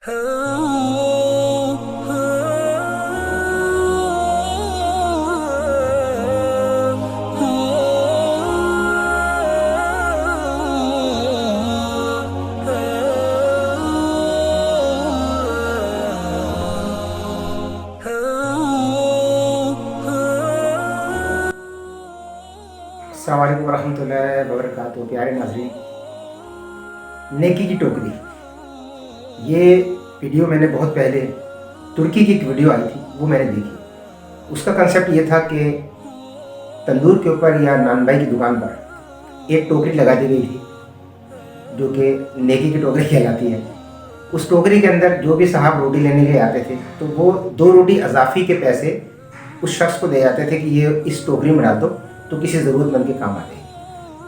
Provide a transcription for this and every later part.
अस्सलाम वालेकुम रहमतुल्लाहि व बरकातुहू। प्यारे नाज़रीन, नेकी की टोकरी, ये वीडियो मैंने बहुत पहले तुर्की की एक वीडियो आई थी, वो मैंने देखी। उसका कंसेप्ट ये था कि तंदूर के ऊपर या नान भाई की दुकान पर एक टोकरी लगा दी गई थी जो कि नेकी की टोकरी कहलाती है। उस टोकरी के अंदर जो भी साहब रोटी लेने के लिए आते थे तो वो 2 रोटी अजाफ़ी के पैसे उस शख्स को दे जाते थे कि ये इस टोकरी में डाल दो तो किसी ज़रूरतमंद के काम आते हैं।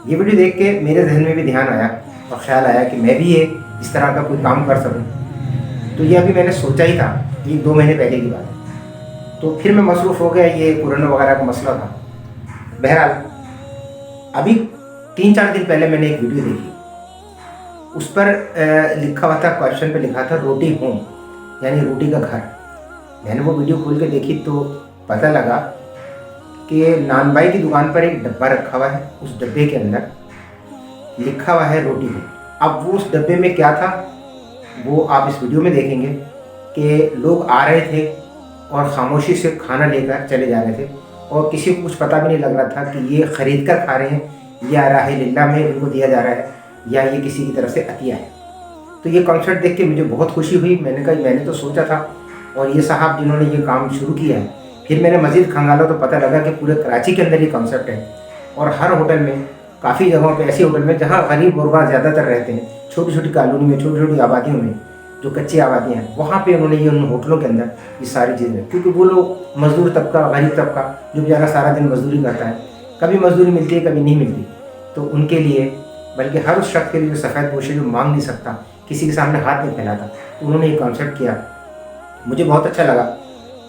ये वीडियो देख के मेरे जहन में भी ध्यान आया और ख़्याल आया कि मैं भी ये इस तरह का कोई काम कर सकूं। तो ये अभी मैंने सोचा ही था, ये 2 महीने पहले की बात है। तो फिर मैं मसरूफ़ हो गया, ये कोरोना वगैरह का मसला था। बहरहाल अभी 3-4 दिन पहले मैंने एक वीडियो देखी, उस पर लिखा हुआ था, क्वेश्चन पे लिखा था रोटी होम, यानी रोटी का घर। मैंने वो वीडियो खोल के देखी तो पता लगा कि नान भाई की दुकान पर एक डब्बा रखा हुआ है, उस डब्बे के अंदर लिखा हुआ है रोटी होम। अब वो उस डब्बे में क्या था वो आप इस वीडियो में देखेंगे कि लोग आ रहे थे और ख़ामोशी से खाना लेकर चले जा रहे थे और किसी को कुछ पता भी नहीं लग रहा था कि ये ख़रीद कर खा रहे हैं या राह-ए-लिल्लाह में इनको दिया जा रहा है या ये किसी की तरफ से अतिया है। तो ये कॉन्सेप्ट देख के मुझे बहुत खुशी हुई। मैंने कहा मैंने तो सोचा था, और ये साहब जिन्होंने ये काम शुरू किया है, फिर मैंने मज़ीद खंगाला तो पता लगा कि पूरे कराची के अंदर ये कॉन्सेप्ट है। और हर होटल में, काफ़ी जगहों पे, ऐसी होटल में जहाँ गरीब गुरबा ज़्यादातर रहते हैं, छोटी छोटी कॉलोनी में, छोटी छोटी आबादियों में, जो कच्ची आबादियाँ हैं, वहाँ पे उन्होंने ये उन होटलों के अंदर ये सारी चीज़ें, क्योंकि वो लोग मज़दूर तबका, गरीब तबका जो बेचारा सारा दिन मजदूरी करता है, कभी मजदूरी मिलती है कभी नहीं मिलती, तो उनके लिए, बल्कि हर उस शख्स के लिए जो सफ़ेद पोश जो मांग नहीं सकता, किसी के सामने हाथ नहीं फैलाता, तो उन्होंने ये कॉन्सेप्ट किया। मुझे बहुत अच्छा लगा।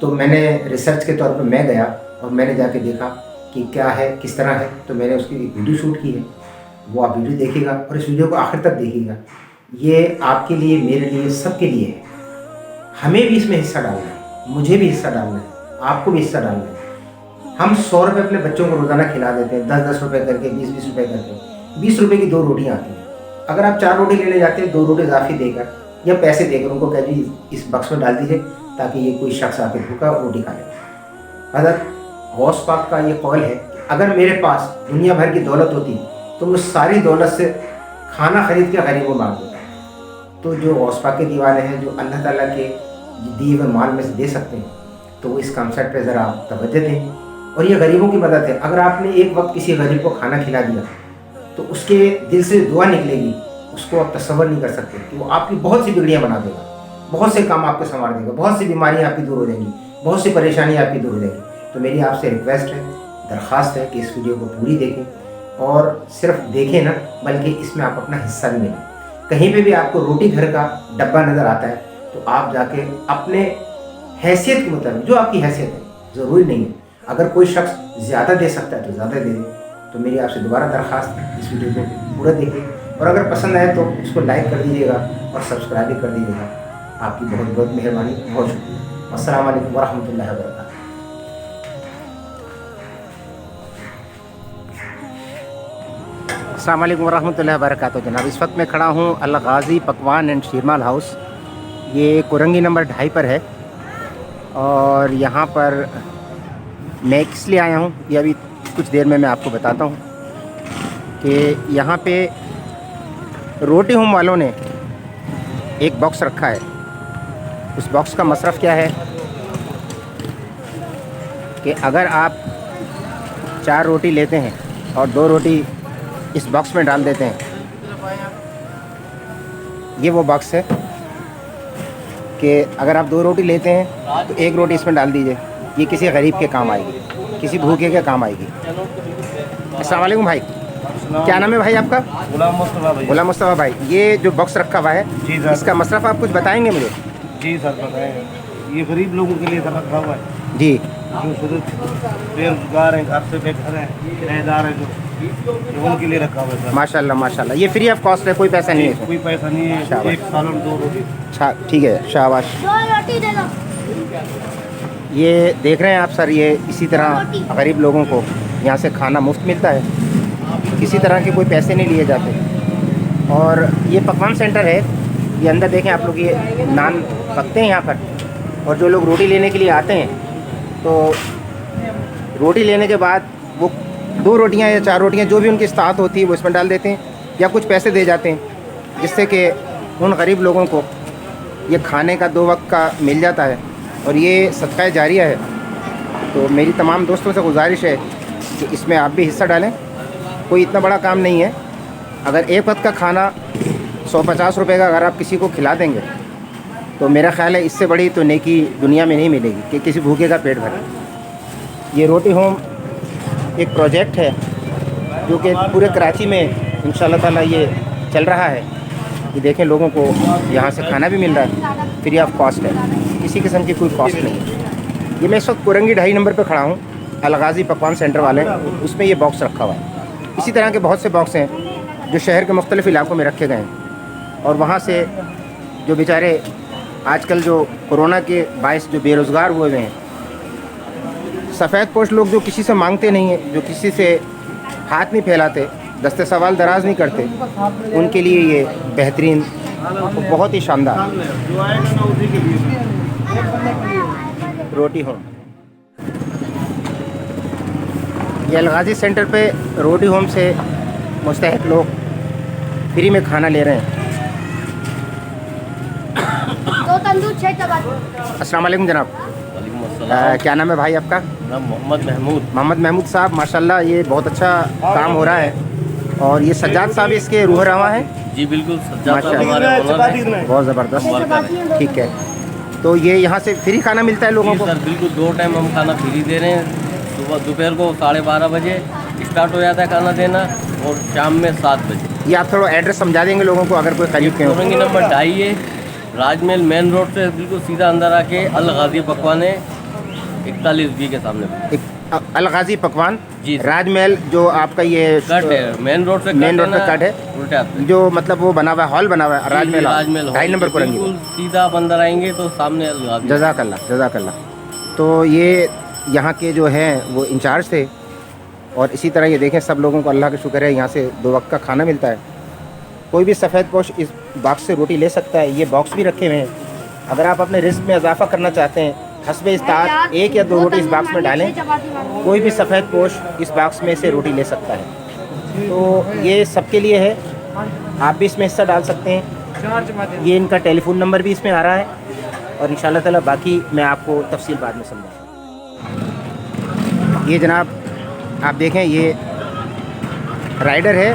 तो मैंने रिसर्च के तौर पर मैं गया और मैंने जाके देखा कि क्या है, किस तरह है। तो मैंने उसकी एक वीडियो शूट की है, वो आप वीडियो देखिएगा और इस वीडियो को आखिर तक देखिएगा। ये आपके लिए, मेरे लिए, सबके लिए है। हमें भी इसमें हिस्सा डालना है, मुझे भी हिस्सा डालना है, आपको भी हिस्सा डालना है। हम 100 रुपये अपने बच्चों को रोज़ाना खिला देते हैं, 10-10 रुपये करके, 20-20 रुपये करके। 20 रुपये की 2 रोटियाँ आती हैं। अगर आप 4 रोटी लेने जाते हैं, 2 रोटी इजाफी देकर या पैसे देकर उनको कह दीजिए इस बक्स में डाल दीजिए ताकि ये कोई शख्स आके भूखा रोटी खा ले। हज़रत गौस पाक का ये कौल है कि अगर मेरे पास दुनिया भर की दौलत होती तो मैं सारी दौलत से खाना खरीद के गरीबों को मांग देता। तो जो गौस पाक के दीवाने हैं, जो अल्लाह ताला के दिए हुए माल में से दे सकते हैं, तो इस कॉन्सेप्ट पे ज़रा आप तवज्जो दें। और ये गरीबों की मदद है। अगर आपने एक वक्त किसी गरीब को खाना खिला दिया तो उसके दिल से दुआ निकलेगी, उसको आप तसव्वुर नहीं कर सकते कि वो आपकी बहुत सी बिगड़ियाँ बना देगा, बहुत से काम आपको संवार देगा, बहुत सी बीमारियाँ आपकी दूर हो जाएंगी, बहुत सी परेशानियाँ आपकी दूर हो जाएंगी। तो मेरी आपसे रिक्वेस्ट है, दरख्वास्त है कि इस वीडियो को पूरी देखें और सिर्फ देखें ना, बल्कि इसमें आप अपना हिस्सा भी मिलें। कहीं पे भी आपको रोटी घर का डब्बा नज़र आता है तो आप जाके अपने हैसियत के मुताबिक, जो आपकी हैसियत है, ज़रूरी नहीं है, अगर कोई शख्स ज़्यादा दे सकता है तो ज़्यादा दे दे। तो मेरी आपसे दोबारा दरख्वास्त है, इस वीडियो को पूरा देखें और अगर पसंद आए तो इसको लाइक कर दीजिएगा और सब्सक्राइब भी कर दीजिएगा। आपकी बहुत बहुत मेहरबानी, बहुत शुक्रिया। अस्सलाम वालेकुम व रहमतुल्लाहि व बरकातुहू। अस्सलाम वालेकुम व रहमतुल्लाहि व बरकातुहू। जनाब, इस वक्त मैं खड़ा हूँ अल गाज़ी पकवान एंड शीरमाल हाउस, ये कुरंगी नंबर 2.5 पर है। और यहाँ पर मैं किस लिए आया हूँ ये अभी कुछ देर में मैं आपको बताता हूँ कि यहाँ पे रोटी होम वालों ने एक बॉक्स रखा है। उस बॉक्स का मसरफ़ क्या है कि अगर आप 4 रोटी लेते हैं और 2 रोटी इस बॉक्स में डाल देते हैं, ये वो बॉक्स है कि अगर आप 2 रोटी लेते हैं तो 1 रोटी इसमें डाल दीजिए, ये किसी गरीब के काम आएगी, किसी भूखे के काम आएगी। अस्सलाम वालेकुम भाई, क्या नाम है भाई आपका? गुलाम मुस्तफ़ा भाई। गुलाम मुस्तफ़ा भाई, ये जो बॉक्स रखा हुआ है जी सर, इसका मसरफ़ आप कुछ बताएंगे मुझे? जी सर बताएंगे। ये गरीब लोगों के लिए रखा हुआ है। जी, जो शुरू बेरोजगार हैं, घर से बेघर हैं, किराएदार हैं, जो उनके लिए रखा हुआ है सर। माशाल्लाह। ये फ्री ऑफ कॉस्ट है, कोई पैसा नहीं है इसमें? कोई पैसा नहीं है, शाबाश। एक सालन 2 रोटी। अच्छा ठीक है, शाबाश। ये देख रहे हैं आप सर, ये इसी तरह गरीब लोगों को यहाँ से खाना मुफ्त मिलता है, किसी तरह के कोई पैसे नहीं लिए जाते। और ये पकवान सेंटर है, ये अंदर देखें आप लोग, ये नान पकते हैं यहाँ पर। और जो लोग रोटी लेने के लिए आते हैं तो रोटी लेने के बाद वो 2 रोटियाँ या 4 रोटियाँ जो भी उनकी इस्तात होती है वो इसमें डाल देते हैं या कुछ पैसे दे जाते हैं, जिससे कि उन गरीब लोगों को ये खाने का 2 वक्त का मिल जाता है। और ये सदका जारिया है। तो मेरी तमाम दोस्तों से गुजारिश है कि इसमें आप भी हिस्सा डालें। कोई इतना बड़ा काम नहीं है। अगर एक वक्त का खाना 150 रुपये का अगर आप किसी को खिला देंगे तो मेरा ख़्याल है इससे बड़ी तो नेकी दुनिया में नहीं मिलेगी कि किसी भूखे का पेट भरे। ये रोटी होम एक प्रोजेक्ट है जो कि पूरे कराची में इंशाल्लाह ताला ये चल रहा है। ये देखें, लोगों को यहाँ से खाना भी मिल रहा है, फ्री ऑफ कॉस्ट है, किसी किस्म की कोई कॉस्ट नहीं है। ये मैं इस वक्त कुरंगी 2.5 नंबर पर खड़ा हूँ, अलगाजी पकवान सेंटर वाले, उसमें ये बॉक्स रखा हुआ है। इसी तरह के बहुत से बॉक्स हैं जो शहर के मुख्तलिफ इलाकों में रखे गए हैं। और वहाँ से जो बेचारे आजकल जो कोरोना के बायस जो बेरोज़गार हुए हैं, सफ़ेद पोश लोग जो किसी से मांगते नहीं हैं, जो किसी से हाथ नहीं फैलाते, दस्ते सवाल दराज नहीं करते, उनके लिए ये बेहतरीन, बहुत ही शानदार रोटी होम। ये अलगाजी सेंटर पे रोटी होम से मुस्तहिक लोग फ्री में खाना ले रहे हैं। अस्सलाम वालेकुम जनाब। क्या नाम है भाई आपका? नाम मोहम्मद महमूद। मोहम्मद महमूद साहब, माशाल्लाह ये बहुत अच्छा काम हो रहा है। और ये सज्जाद साहब इसके रूह रवा हैं? जी बिल्कुल, सज्जाद साहब माशाल्लाह, हमारे ओनर हैं। बहुत ज़बरदस्त, ठीक है। तो ये यहाँ से फ्री खाना मिलता है लोगों जी को? सर बिल्कुल, 2 टाइम हम खाना फ्री दे रहे हैं। सुबह दोपहर को 12:30 बजे स्टार्ट हो जाता है खाना देना और शाम में 7 बजे। ये आप थोड़ा एड्रेस समझा देंगे लोगों को अगर कोई खरीद के हो? औरंगी नंबर 2.5 है, राजमहल मेन रोड से बिल्कुल सीधा अंदर आके अलगाजी पकवान है 41B के सामने। अलगाजी पकवान जी, राजमहल जो आपका ये कट है, मेन रोड से मेन रोड पे कट है, उल्टे हाथ पे। जो मतलब वो बना हुआ है, हॉल बना हुआ है राजमहल, राजमहल 2.5 नंबर कुरंगी। बिल्कुल सीधा आप अंदर आएंगे तो सामने अलगाजी। जज़ाकल्लाह। तो ये यहाँ के जो हैं वो इंचार्ज थे। और इसी तरह ये देखें, सब लोगों को अल्लाह का शुक्र है यहाँ से 2 वक्त का खाना मिलता है। कोई भी सफ़ेद पोश इस बॉक्स से रोटी ले सकता है। ये बॉक्स भी रखे हुए हैं, अगर आप अपने रिस्क में इजाफा करना चाहते हैं, हस्बे इस्तात 1 या 2 रोटी इस बॉक्स में डालें, कोई भी सफ़ेद पोश इस बॉक्स में से रोटी ले सकता है। तो ये सबके लिए है, आप भी इसमें हिस्सा डाल सकते हैं। ये इनका टेलीफोन नंबर भी इसमें आ रहा है और इंशाल्लाह ताला बाकी मैं आपको तफसील बाद में समझाऊँ। ये जनाब आप देखें, ये राइडर है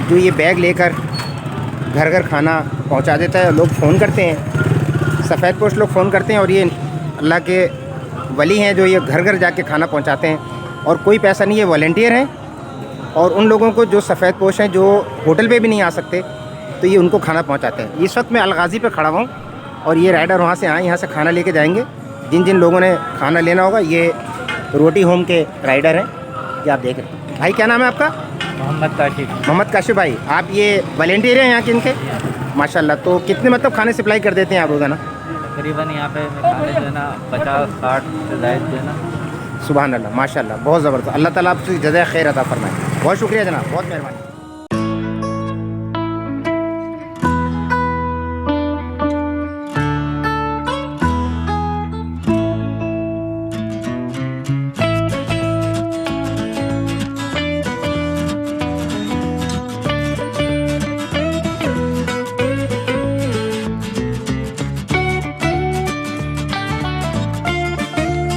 जो ये बैग लेकर घर घर खाना पहुंचा देता है। लोग फ़ोन करते हैं, सफ़ेद पोश लोग फ़ोन करते हैं और ये अल्लाह के वली हैं जो ये घर घर जाके खाना पहुंचाते हैं। और कोई पैसा नहीं है, वॉलंटियर हैं। और उन लोगों को जो सफ़ेद पोश हैं, जो होटल पे भी नहीं आ सकते, तो ये उनको खाना पहुंचाते हैं। इस वक्त मैं अलगाजी पे खड़ा हूँ और ये राइडर वहाँ से आए, यहाँ से खाना लेके जाएंगे। जिन जिन लोगों ने खाना लेना होगा, ये रोटी होम के राइडर हैं, ये आप देख रहे हैं। भाई क्या नाम है आपका? मोहम्मद काशिफ भाई, आप ये वॉलंटियर हैं यहाँ के इनके? माशाल्लाह। तो कितने मतलब खाने सप्लाई कर देते हैं आप रोज़ाना? तकरीबन यहाँ पे खाने जो है ना 50-60 से ज़ायद जो है ना। सुभान अल्लाह, माशाल्लाह, बहुत ज़बरदस्त। अल्लाह ताला आपसे जज़ाए खैर अता फरमाए। बहुत शुक्रिया जनाब, बहुत मेहरबानी।